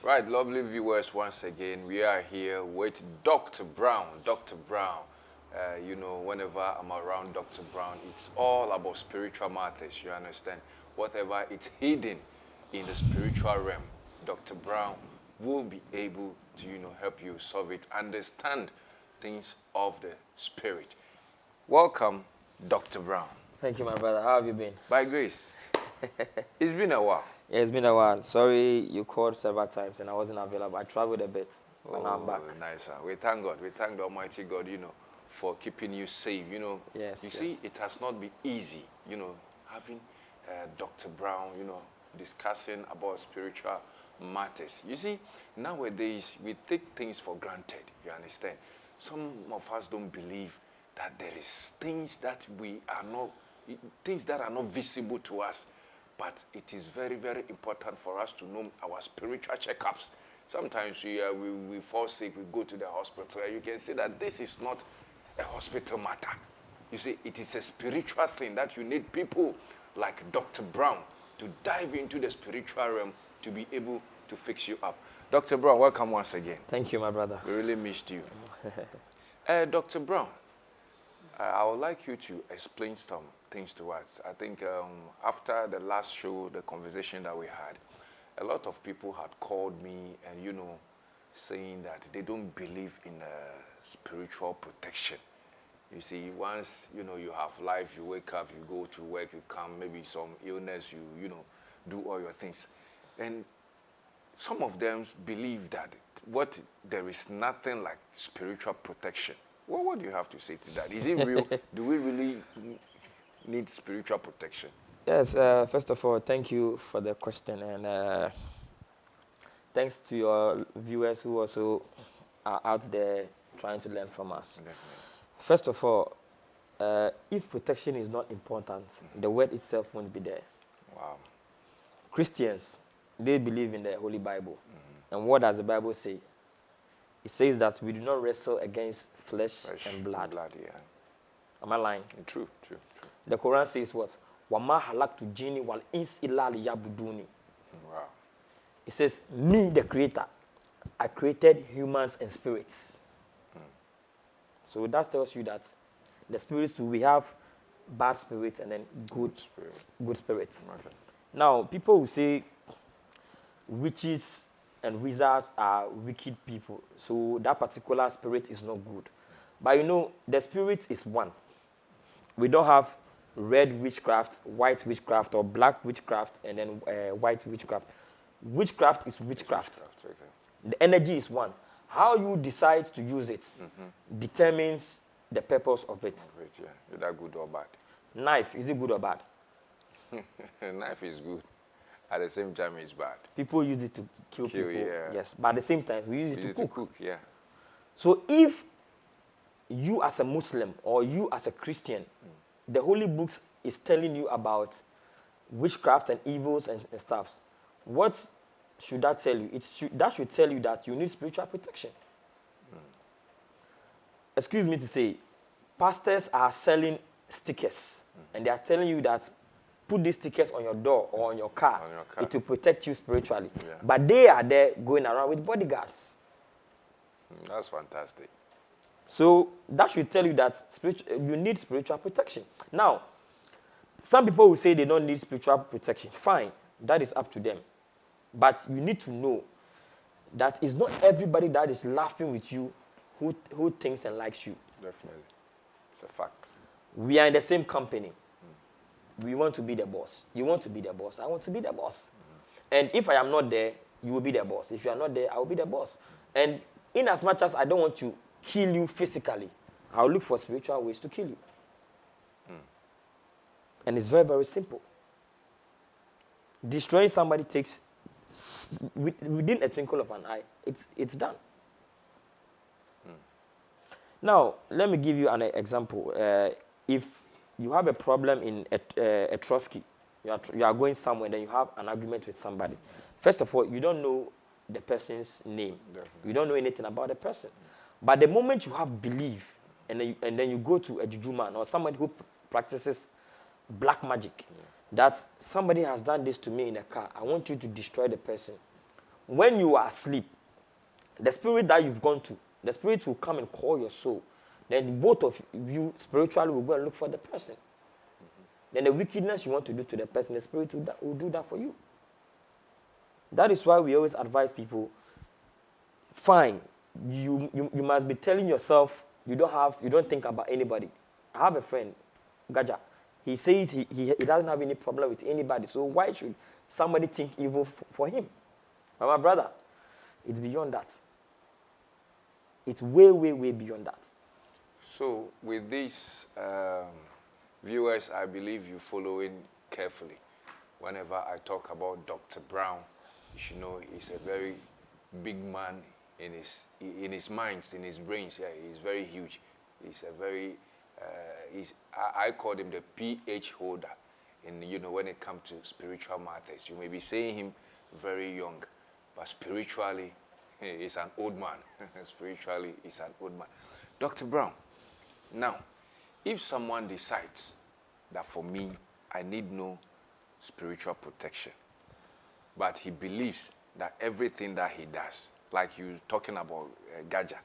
Right, lovely viewers, once again, we are here with Dr. Brown. Dr. Brown, whenever I'm around Dr. Brown, it's all about spiritual matters, you understand? Whatever it's hidden in the spiritual realm, Dr. Brown will be able to, help you solve it, understand things of the spirit. Welcome, Dr. Brown. Thank you, my brother. How have you been? By grace. It's been a while. Yeah, it's been a while. Sorry you called several times and I wasn't available. I traveled a bit, but now I'm back. Nice. Sir. We thank God. We thank the Almighty God, for keeping you safe. Yes. You see, it has not been easy, having Dr. Brown, discussing about spiritual matters. You see, nowadays, we take things for granted, you understand? Some of us don't believe that there is things that are not visible to us. But it is very, very important for us to know our spiritual checkups. Sometimes we fall sick, we go to the hospital, and you can see that this is not a hospital matter. You see, it is a spiritual thing that you need people like Dr. Brown to dive into the spiritual realm to be able to fix you up. Dr. Brown, welcome once again. Thank you, my brother. We really missed you. Dr. Brown, I would like you to explain some things to us. I think after the last show, the conversation that we had, a lot of people had called me and, saying that they don't believe in spiritual protection. You see, once, you have life, you wake up, you go to work, you come, maybe some illness, you do all your things. And some of them believe that there is nothing like spiritual protection. Well, what do you have to say to that? Is it real? Do we really need spiritual protection? Yes, first of all, thank you for the question. And thanks to your viewers who also are out there trying to learn from us. Definitely. First of all, if protection is not important, the word itself won't be there. Wow. Christians, they believe in the Holy Bible. And what does the Bible say? It says that we do not wrestle against flesh and blood. Yeah. Am I lying? True. The Quran says what? Wama halaktu jini wal ins illa liyabuduni. Wow. It says, me, the creator, I created humans and spirits. So that tells you that the spirits, we have bad spirits and then good spirits. Okay. Now, people will say witches and wizards are wicked people. So that particular spirit is not good. But the spirit is one. We don't have red witchcraft, white witchcraft, or black witchcraft, and then white witchcraft. Witchcraft is witchcraft. Okay. The energy is one. How you decide to use it determines the purpose of it. Yeah. Is that good or bad? Knife, is it good or bad? Knife is good. At the same time, it's bad. People use it to kill people. Yeah. Yes, but at the same time, we use it to cook. Yeah. So if you as a Muslim or you as a Christian, the Holy Books is telling you about witchcraft and evils and stuff, what should that tell you? That should tell you that you need spiritual protection. Excuse me to say, pastors are selling stickers and they are telling you that put these stickers on your door or on your car. It will protect you spiritually. Yeah. But they are there going around with bodyguards. That's fantastic. So that should tell you that you need spiritual protection. Now, some people will say they don't need spiritual protection. Fine, that is up to them. But you need to know that it's not everybody that is laughing with you who thinks and likes you. Definitely. It's a fact. We are in the same company. We want to be the boss. You want to be the boss. I want to be the boss. And if I am not there, you will be the boss. If you are not there, I will be the boss. And in as much as I don't want to kill you physically, I'll look for spiritual ways to kill you. And it's very, very simple. Destroying somebody takes, within a twinkle of an eye, it's done. Now, let me give you an example. If you have a problem in a Trotsky, you are going somewhere, and then you have an argument with somebody. First of all, you don't know the person's name. Definitely. You don't know anything about the person. But the moment you have belief, and then you go to a juju man or somebody who practices black magic, that somebody has done this to me in a car, I want you to destroy the person. when you are asleep, the spirit that you've gone to, the spirit will come and call your soul. Then both of you spiritually will go and look for the person. Then the wickedness you want to do to the person, the spirit will do that for you. That is why we always advise people, fine, you must be telling yourself you don't think about anybody. I have a friend, Gaja. He says he doesn't have any problem with anybody. So why should somebody think evil for him? But my brother, it's beyond that. It's way, way, way beyond that. So with these viewers, I believe you following carefully. Whenever I talk about Dr. Brown, you should know he's a very big man in his minds, in his brains. Yeah, he's very huge. He's a very I call him the PH holder. In when it comes to spiritual matters, you may be saying him very young, but spiritually, he's an old man. Spiritually, he's an old man. Dr. Brown, now, if someone decides that for me, I need no spiritual protection, but he believes that everything that he does, like you talking about Gaja,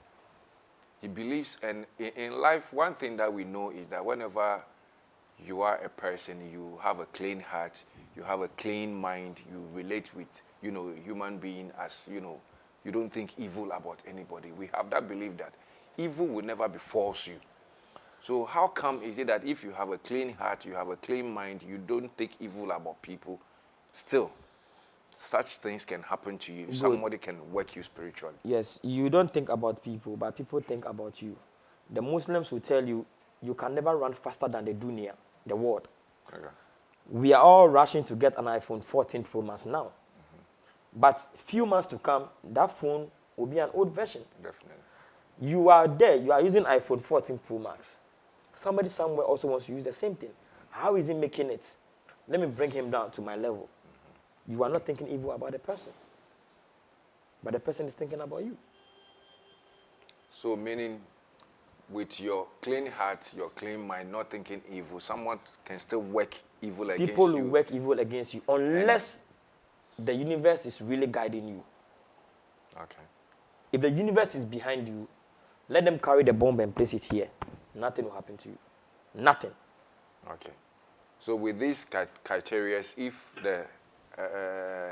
he believes, and in life, one thing that we know is that whenever you are a person, you have a clean heart, you have a clean mind, you relate with, human being as, you don't think evil about anybody. We have that belief that evil will never befalls you. So how come is it that if you have a clean heart, you have a clean mind, you don't think evil about people, still, such things can happen to you. Good. Somebody can work you spiritually. Yes, you don't think about people, but people think about you. The Muslims will tell you, you can never run faster than the dunya, the world. Okay. We are all rushing to get an iPhone 14 Pro Max now. Mm-hmm. But few months to come, that phone will be an old version. Definitely. You are there, you are using iPhone 14 Pro Max. Somebody somewhere also wants to use the same thing. How is he making it? Let me bring him down to my level. You are not thinking evil about the person, but the person is thinking about you. So meaning, with your clean heart, your clean mind, not thinking evil, someone can still work evil against you. People will work evil against you unless the universe is really guiding you. Okay. If the universe is behind you, let them carry the bomb and place it here. Nothing will happen to you. Nothing. Okay. So with these criteria, if the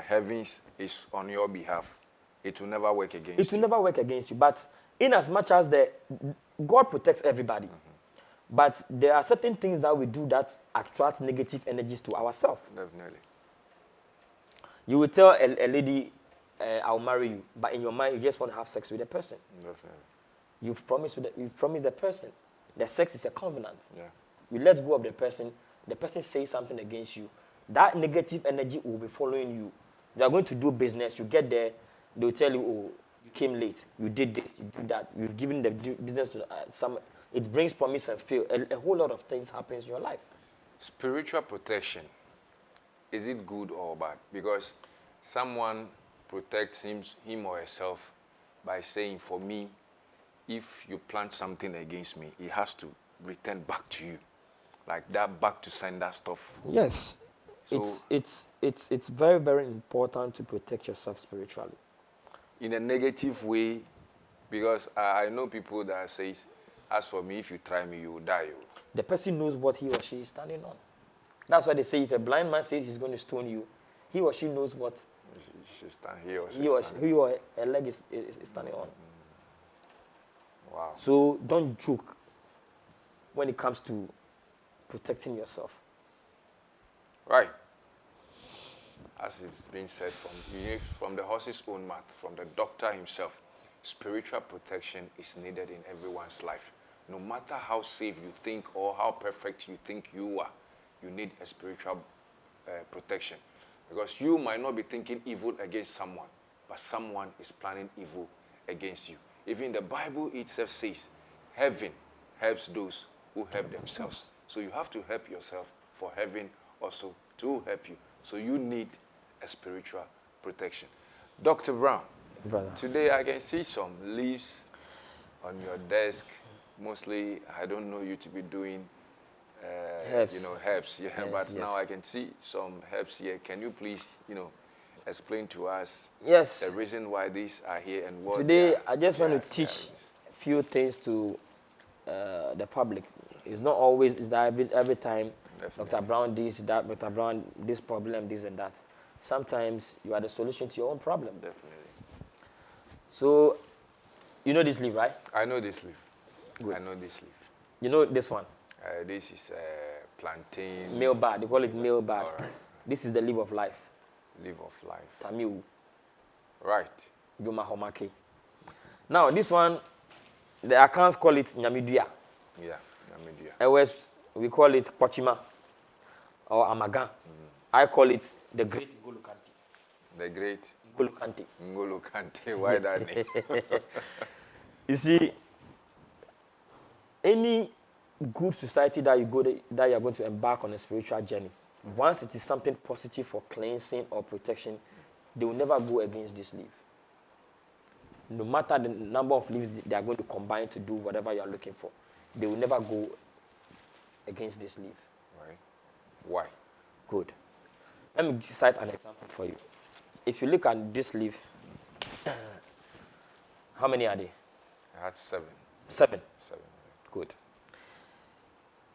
heavens is on your behalf, it will never work against you. It will never work against you. But in as much as God protects everybody, but there are certain things that we do that attract negative energies to ourselves. Definitely. You will tell a lady, I'll marry you, but in your mind, you just want to have sex with the person. Definitely. You've promised the person. The sex is a covenant. Yeah. You let go of the person says something against you. That negative energy will be following you. You are going to do business, you get there, they'll tell you, oh, you came late, you did this, you did that, you've given the business to some, it brings promise and fail. A whole lot of things happens in your life. Spiritual protection, is it good or bad? Because someone protects him or herself by saying, for me, if you plant something against me, it has to return back to you. Like that back to sender stuff. Yes. So it's very, very important to protect yourself spiritually. In a negative way, because I know people that says, as for me, if you try me, you will die. The person knows what he or she is standing on. That's why they say if a blind man says he's going to stone you, he or she knows what he or her leg is standing on. Wow. So don't joke when it comes to protecting yourself. Right. As it's been said from the horse's own mouth, from the doctor himself, spiritual protection is needed in everyone's life. No matter how safe you think or how perfect you think you are, you need a spiritual protection. Because you might not be thinking evil against someone, but someone is planning evil against you. Even the Bible itself says, heaven helps those who help themselves. So you have to help yourself for heaven also to help you. So you need a spiritual protection. Dr. Brown, Brother. Today I can see some leaves on your desk. Mostly, I don't know you to be doing, herbs. Herbs. Yeah, Yes, but yes. now I can see some herbs here. Can you please, explain to us Yes. the reason why these are here and what Today, I just want to their teach reasons. a few things to the public. It's not always is that every time Definitely. Dr. Brown this, that, Dr. Brown this problem, this and that. Sometimes you are the solution to your own problem. Definitely. So, you know this leaf, right? I know this leaf. Good. I know this leaf. You know this one? This is plantain. Male bud. They call it male bud. All right. This is the leaf of life. Leaf of life. Tamiu. Right. Juma Homake. Now, this one, the accounts call it Nyamidua. Yeah. Namibia. Otherwise, we call it Pochima or Amagan. I call it the Great Ngolo Kante. The great Ngolo Kante. N'Golo Kante. Why that name? You see, any good society that you go that you are going to embark on a spiritual journey, once it is something positive for cleansing or protection, they will never go against this leaf. No matter the number of leaves they are going to combine to do whatever you are looking for, they will never go against this leaf. Right. Why? Good. Let me cite an example for you. If you look at this leaf, how many are there? I had 7. 7. 7. Good.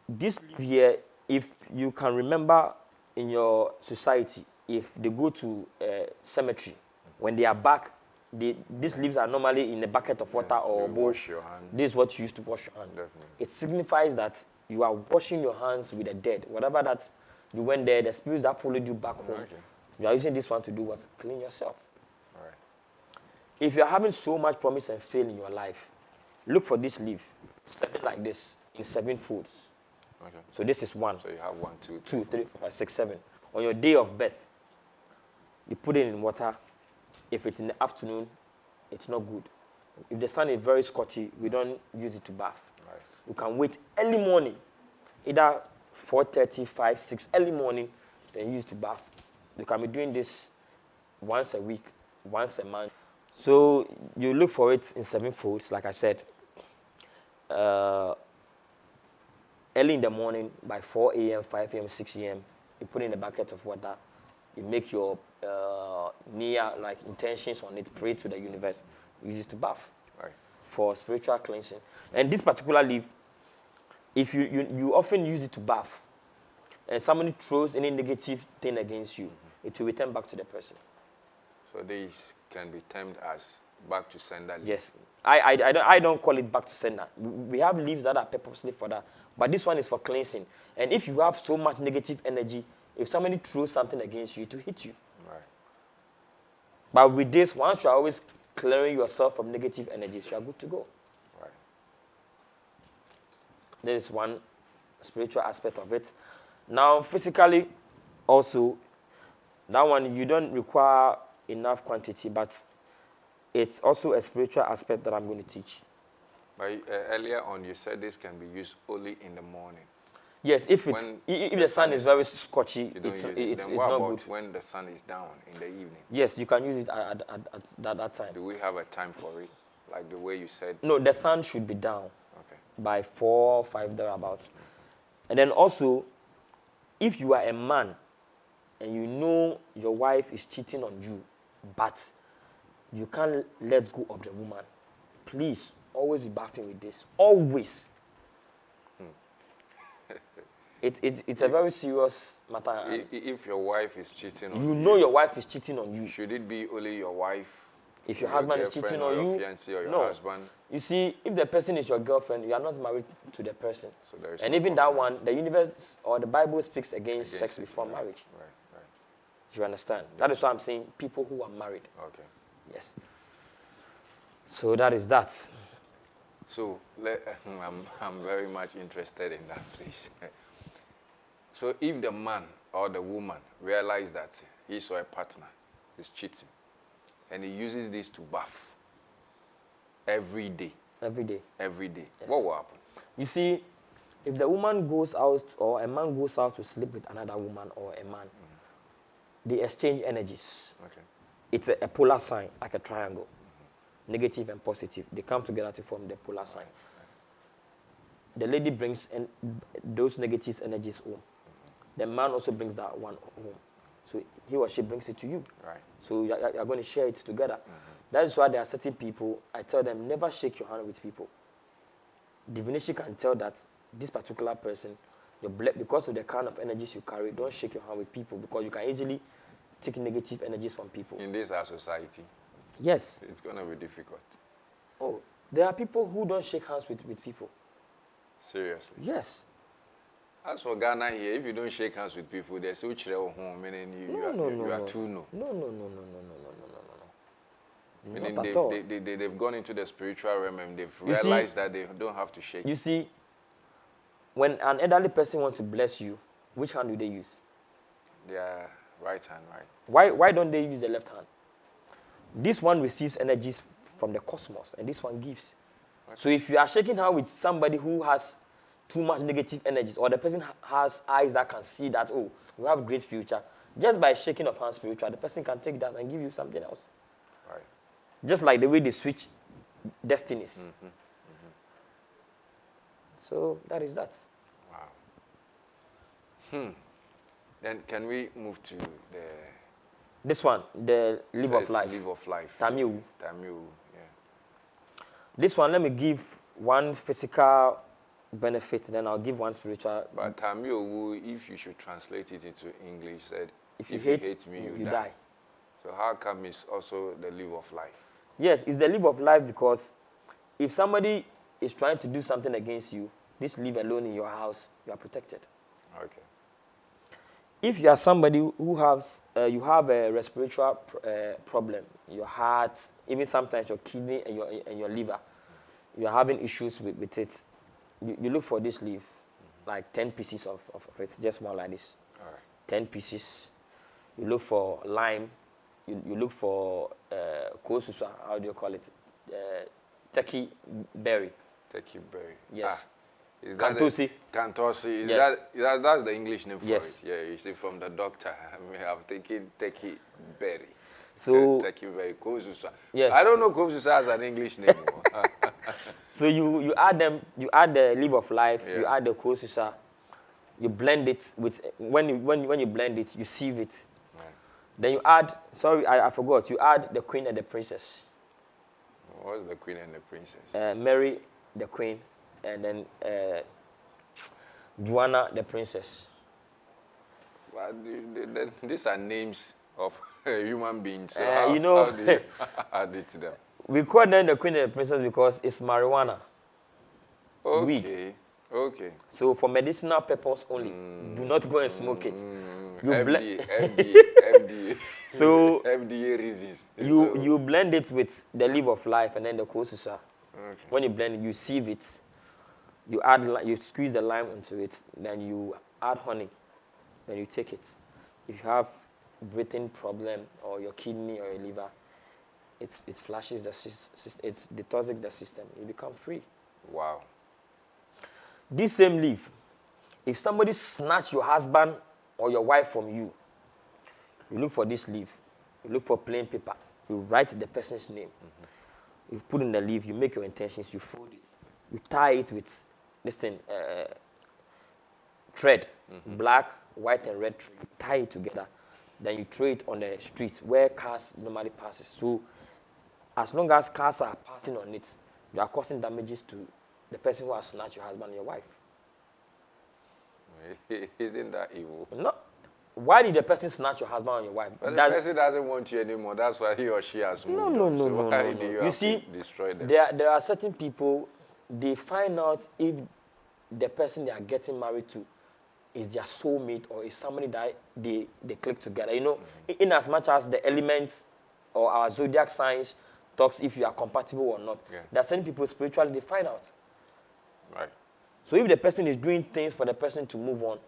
This leaf here, if you can remember in your society, if they go to a cemetery, when they are back, these leaves are normally in a bucket of water or You bowl. wash your hand. This is what you use to wash your hand. Definitely. It signifies that you are washing your hands with the dead. Whatever that you went there, the spirits that followed you back home, Okay. you are using this one to do what? Clean yourself. All right. If you're having so much promise and fail in your life, look for this leaf, 7 like this, in 7 folds. Okay. So this is 1, So you have 1, 2, 2, 3, 4, 5, 6, 7. On your day of birth, you put it in water. If it's in the afternoon, it's not good. If the sun is very scorchy, we don't use it to bath. Right. You can wait early morning, either 4:30, 5, 6, early morning, then use it to bath. You can be doing this once a week, once a month. So you look for it in 7 folds, like I said. Early in the morning, by 4 a.m., 5 a.m., 6 a.m., you put in a bucket of water. You make your intentions on it, pray to the universe. Use it to bath. Right. For spiritual cleansing. And this particular leaf, if you often use it to bath, and somebody throws any negative thing against you, it will return back to the person. So these can be termed as back to sender leaf. Yes. I don't call it back to sender. We have leaves that are purposely for that. But this one is for cleansing. And if you have so much negative energy, if somebody throws something against you, it will hit you. Right. But with this, once you are always clearing yourself from negative energies, you are good to go. Right. There is one spiritual aspect of it. Now, physically, also, that one you don't require enough quantity, but it's also a spiritual aspect that I'm going to teach. But earlier on, you said this can be used only in the morning. Yes, if the sun is very scorchy, You don't use it. it's Then what not about good. when the sun is down in the evening? Yes, you can use it at that time. Do we have a time for it? Like the way you said? No, the sun should be down Okay. by 4 or 5 thereabouts. And then also, if you are a man and you know your wife is cheating on you, but you can't let go of the woman, please always be bathing with this. Always. It's a very serious matter. If your wife is cheating on You know your wife is cheating on you. should it be only your wife? If your or husband is girlfriend cheating or on your you, fiancé or your no. husband? You see, if the person is your girlfriend, you are not married to the person. So there is And no even that covenant. one, the universe or the Bible speaks against sex it, before right, marriage. Right. You understand? That is why I'm saying people who are married. Okay. Yes. So that is that. So I'm very much interested in that, please. So if the man or the woman realize that he or a partner is cheating, and he uses this to bath every day, Every day. Yes. what will happen? You see, if the woman goes out or a man goes out to sleep with another woman or a man, they exchange energies. Okay. It's a polar sign, like a triangle. Negative and positive. They come together to form the polar sign. The lady brings those negative energies home. The man also brings that one home. So he or she brings it to you. Right. So you're going to share it together. That is why there are certain people, I tell them, never shake your hand with people. Divination can tell that this particular person, because of the kind of energies you carry, don't shake your hand with people because you can easily take negative energies from people. In this our society, Yes. it's going to be difficult. Oh, there are people who don't shake hands with people. Seriously. Yes. As for Ghana here, if you don't shake hands with people, they say, meaning you are too no. No. Meaning Not at all. they've gone into the spiritual realm and they've realized that they don't have to shake. You see, when an elderly person wants to bless you, which hand do they use? Their right hand, right? Why don't they use the left hand? This one receives energies from the cosmos, and this one gives. Okay. So if you are shaking hands with somebody who has too much negative energies, or the person has eyes that can see that, oh, we have a great future, just by shaking of hands spiritual, the person can take that and give you something else. Right. Just like the way they switch destinies. So that is that. Wow. Then can we move to this one, the live of life. Live of life. Tamiu. Tamiu, yeah. This one, let me give one physical benefit, then I'll give one spiritual. But Tamiu, if you should translate it into English, said, if you hate me, you die. So how come it's also the live of life? Yes, it's the live of life because if somebody is trying to do something against you, this live alone in your house, you are protected. Okay. If you are somebody who has, you have a respiratory problem, your heart, even sometimes your kidney and your liver, you are having issues with it, you look for this leaf, like 10 pieces of it, just one like this. All right. 10 pieces. You look for lime. You look for kosusa, how do you call it? Turkey berry. Turkey berry. Yes. Is that Kantosi. Kantosi. Is Yes. That's the English name for Yes. it? Yeah, you see from the doctor. I mean, I'm taking turkey berry. So turkey berry, kosusa. Yes. I don't know kosusa as an English name. So you add them. You add the leaf of life. Yeah. You add the kosusa. You blend it with when you blend it, you sieve it. Right. Then you add. Sorry, I forgot. You add the queen and the princess. What's the queen and the princess? Mary, the queen, and then Joanna, the princess. Well, these are names of human beings. So how do you add it to them? We call them the queen and the princess because it's marijuana. Okay. Weed. Okay. So for medicinal purpose only, do not go and smoke it. You FDA. So FDA reasons. You blend it with the leaf of life and then the kosusa. Okay. When you blend it, you sieve it. You squeeze the lime into it. Then you add honey. Then you take it. If you have breathing problem or your kidney or your liver, it flushes the system. It detoxifies the system. You become free. Wow. This same leaf, if somebody snatch your husband or your wife from you, you look for this leaf. You look for plain paper. You write the person's name. You put in the leaf. You make your intentions. You fold it. You tie it with this thing, thread, black, white, and red thread. You tie it together. Then you throw it on the street where cars normally passes. So as long as cars are passing on it, you are causing damages to the person who has snatched your husband and your wife. Isn't that evil? No. Why did the person snatch your husband and your wife? But the person doesn't want you anymore. That's why he or she has moved. No. You see, destroy them? There are certain people, they find out if the person they are getting married to is their soulmate or is somebody that they click together. You know, in as much as the elements or our zodiac signs talks if you are compatible or not, there are certain people spiritually they find out. Right. So if the person is doing things for the person to move on,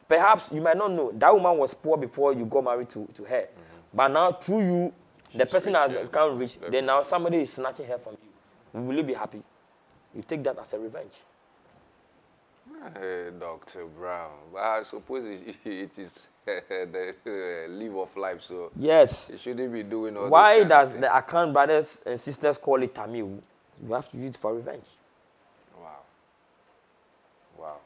perhaps you might not know that woman was poor before you got married to her. But now through you, the person has become rich. Then now somebody is snatching her from you. Will you be happy? You take that as a revenge. Dr. Brown. But I suppose it is the leave of life, so yes, you shouldn't be doing all why this does the Akan brothers and sisters call it Tamiu? You have to use it for revenge. Wow.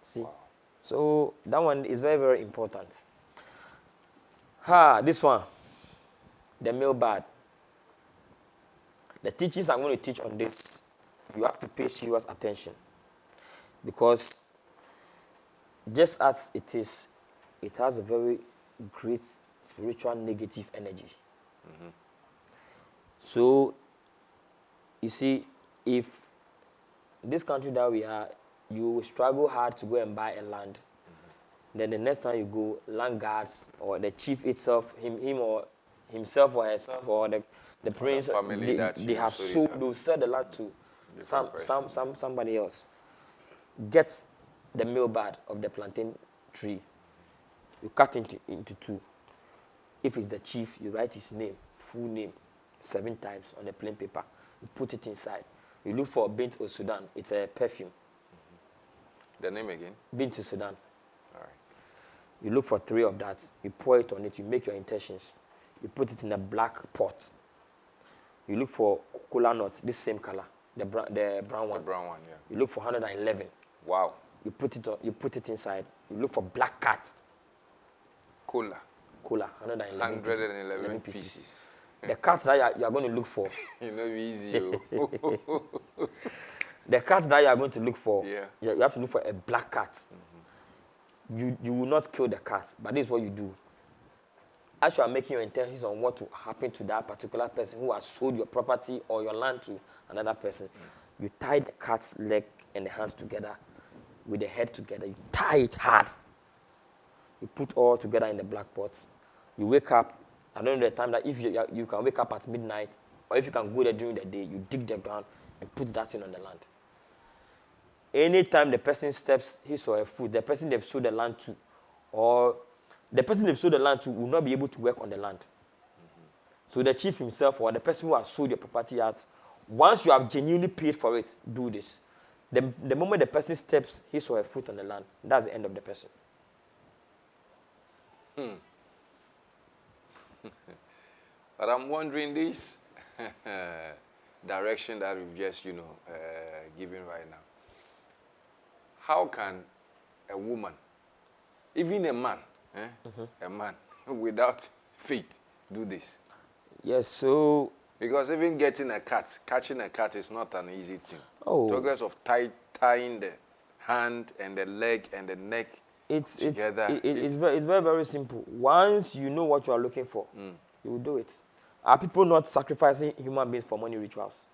See? Wow. So that one is very, very important. This one, the male bad. The teachings I'm going to teach on this, you have to pay serious attention. Because just as it is, it has a very great spiritual negative energy. So, you see, if this country that we are, you struggle hard to go and buy a land, then the next time you go, land guards or the chief itself, him or himself or herself or the prince, family they have sold, they'll sell the land to somebody else. Get the male bud of the plantain tree. You cut into two. If it's the chief, you write his name, full name, 7 times on a plain paper. You put it inside. You look for Bint or Sudan. It's a perfume. The name again? Bint to Sudan. All right. You look for 3 of that. You pour it on it. You make your intentions. You put it in a black pot. You look for cola nuts, this same color, the brown one. The brown one, yeah. You look for 111. Wow. You put it inside. You look for black cat. Cola. 111 pieces. The cat that you are going to look for. You know, easy. The cat that you are going to look for, yeah. You have to look for a black cat. You will not kill the cat, but this is what you do. As you are making your intentions on what will happen to that particular person who has sold your property or your land to another person, you tie the cat's leg and the hands together with the head together. You tie it hard. You put all together in the black pot. You wake up. I don't know the time that if you can wake up at midnight, or if you can go there during the day, you dig the ground and put that thing on the land. Anytime the person steps his or her foot, the person they've sold the land to, or the person they've sold the land to will not be able to work on the land. So the chief himself or the person who has sold your property out, once you have genuinely paid for it, do this. The moment the person steps his or her foot on the land, that's the end of the person. But I'm wondering this direction that we've just, given right now. How can a woman, even a man, a man without faith, do this? Yes, so... Because even catching a cat is not an easy thing. Oh. Progress of tying the hand and the leg and the neck together. It's very, very simple. Once you know what you are looking for, you will do it. Are people not sacrificing human beings for money rituals?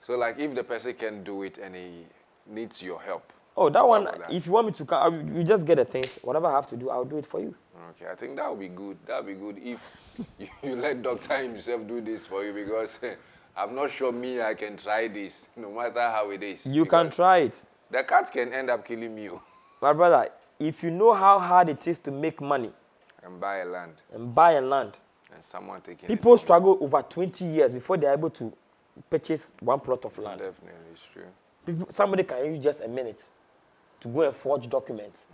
So, like, if the person can do it and he needs your help. Oh, that one, if you want me to come, you just get the things. Whatever I have to do, I'll do it for you. Okay, I think that would be good. That would be good if you let doctor himself do this for you, because I'm not sure I can try this, no matter how it is. You can try it. The cat can end up killing me. My brother, if you know how hard it is to make money. And buy a land. And someone taking people struggle over 20 years before they're able to purchase one plot of land. Definitely, it's true. Somebody can use just a minute to go and forge documents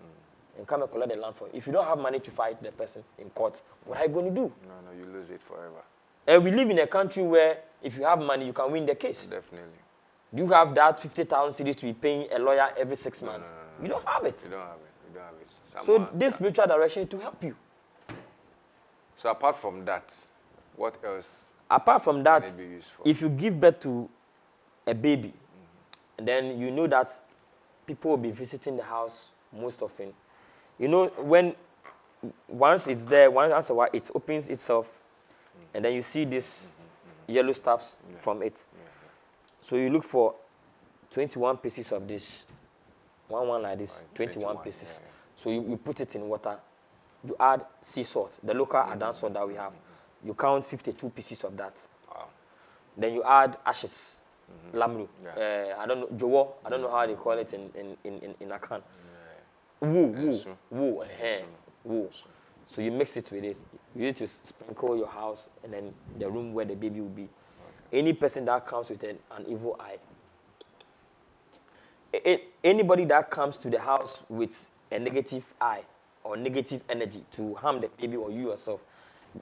and come and collect the land for you. If you don't have money to fight the person in court, what are you going to do? No, you lose it forever. And we live in a country where if you have money, you can win the case. Definitely. Do you have that 50,000 cedis to be paying a lawyer every 6 months? No. You don't have it. You don't have it. So this spiritual direction is to help you. So apart from that, what else? Apart from that, if you give birth to a baby, then you know that people will be visiting the house most often. You know, once it's there, once a while, it opens itself, and then you see this yellow stuffs from it. So you look for 21 pieces of this, one like this, 21 pieces. Yeah. So you put it in water. You add sea salt, the local Adan salt that we have. You count 52 pieces of that. Wow. Then you add ashes, lamru. I don't know, jowo. I don't know how they call it in Akan. Wool. So you mix it with it. You need to sprinkle your house and then the room where the baby will be. Okay. Any person that comes with an evil eye. Anybody that comes to the house with a negative eye or negative energy to harm the baby or you yourself,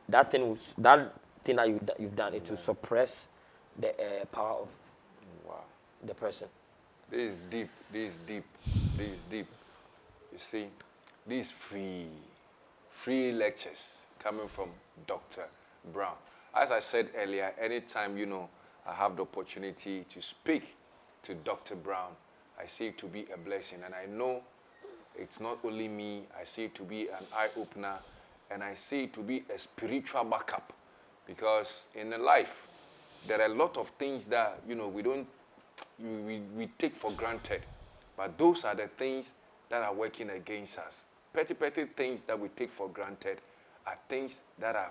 that thing that you've done, it will suppress the power of the person. This is deep. You see, these free lectures coming from Dr. Brown. As I said earlier, anytime, I have the opportunity to speak to Dr. Brown, I see it to be a blessing. And I know it's not only me, I see it to be an eye-opener, and I see it to be a spiritual backup. Because in life, there are a lot of things that, we take for granted. But those are the things that are working against us. Petty things that we take for granted are things that are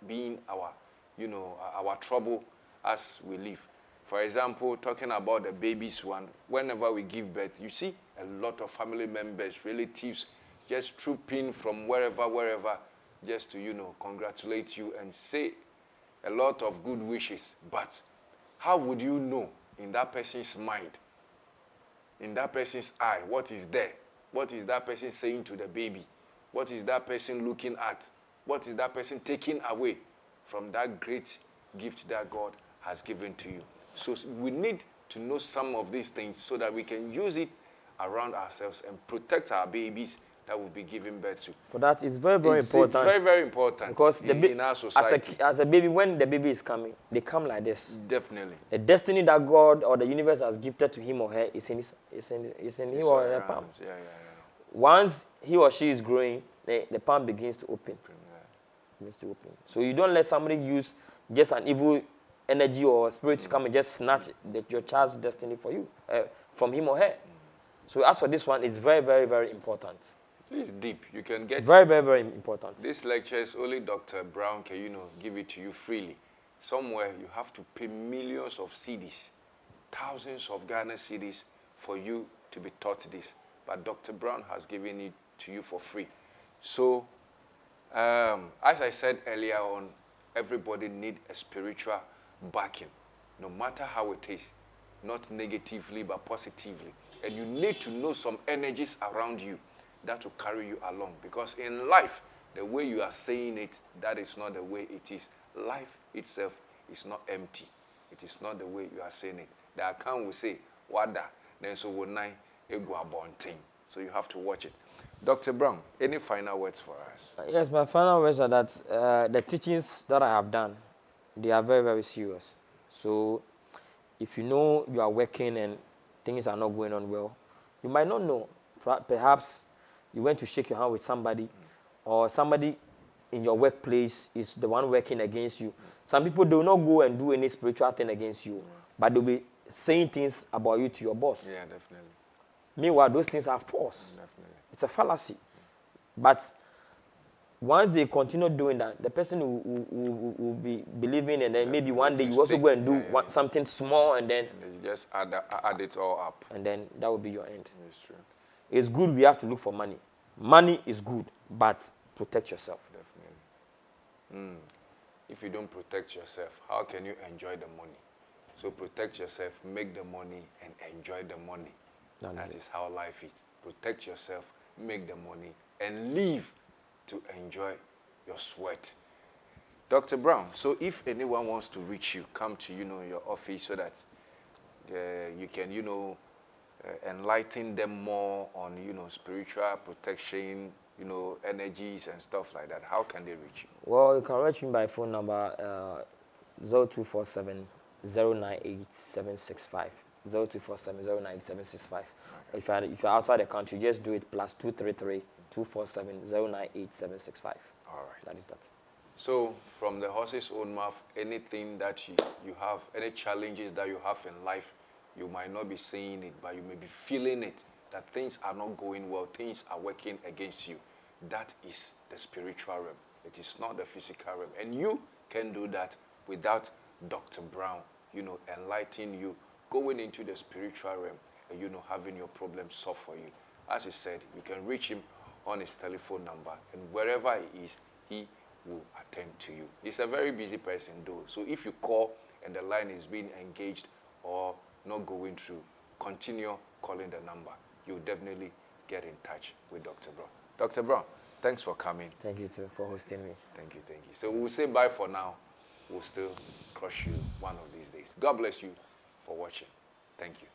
being our trouble as we live. For example, talking about the babies one, whenever we give birth, you see a lot of family members, relatives, just trooping from wherever, just to, congratulate you and say a lot of good wishes. But how would you know in that person's mind, in that person's eye, what is there? What is that person saying to the baby? What is that person looking at? What is that person taking away from that great gift that God has given to you? So we need to know some of these things so that we can use it around ourselves and protect our babies that will be giving birth to. For that, it's very, very important. It's very, very important because in our society. As a baby, when the baby is coming, they come like this. Definitely. The destiny that God or the universe has gifted to him or her is in him or her palm. Yeah. Once he or she is growing, the palm begins to open. So you don't let somebody use just an evil energy or spirit to come and just snatch your child's destiny for you, from him or her. So as for this one, it's very, very, very important. It's deep. You can get very, very, very important. These lectures, only Dr. Brown can, give it to you freely. Somewhere you have to pay millions of CDs, thousands of Ghana CDs for you to be taught this. But Dr. Brown has given it to you for free. So, as I said earlier on, everybody needs a spiritual backing, no matter how it is, not negatively but positively. And you need to know some energies around you that will carry you along. Because in life, the way you are saying it, that is not the way it is. Life itself is not empty. It is not the way you are saying it. The account will say, Wada, then so will nine, ego abonting. So you have to watch it. Dr. Brown, any final words for us? Yes, my final words are that the teachings that I have done, they are very, very serious. So if you know you are working and things are not going on well, you might not know. Perhaps you went to shake your hand with somebody, or somebody in your workplace is the one working against you. Some people do not go and do any spiritual thing against you, but they'll be saying things about you to your boss. Yeah, definitely. Meanwhile, those things are false. Definitely. It's a fallacy. But once they continue doing that, the person will be believing, and then maybe one day you also go and do something small, and then you just add it all up. And then that will be your end. It's true. It's good we have to look for money. Money is good, but protect yourself. Definitely. If you don't protect yourself, how can you enjoy the money? So protect yourself, make the money, and enjoy the money. That is how life is. Protect yourself, make the money, and live to enjoy your sweat. Dr. Brown, so if anyone wants to reach you, come to, your office so that you can, enlighten them more on, spiritual protection, energies and stuff like that, how can they reach you? Well, you can reach me by phone number 0247 098 765. 0247 098 765. Okay. If you're outside the country, just do it plus 233 247 098 765. All right. That is that. So, from the horse's own mouth, anything that you have, any challenges that you have in life, you might not be seeing it, but you may be feeling it, that things are not going well, things are working against you. That is the spiritual realm. It is not the physical realm. And you can do that without Dr. Brown, enlightening you, going into the spiritual realm, and, having your problems solved for you. As he said, you can reach him on his telephone number, and wherever he is, he will attend to you. He's a very busy person, though. So if you call and the line is being engaged or not going through, continue calling the number. You'll definitely get in touch with Dr. Brown. Dr. Brown, thanks for coming. Thank you, too, for hosting me. Thank you. So we'll say bye for now. We'll still crush you one of these days. God bless you for watching. Thank you.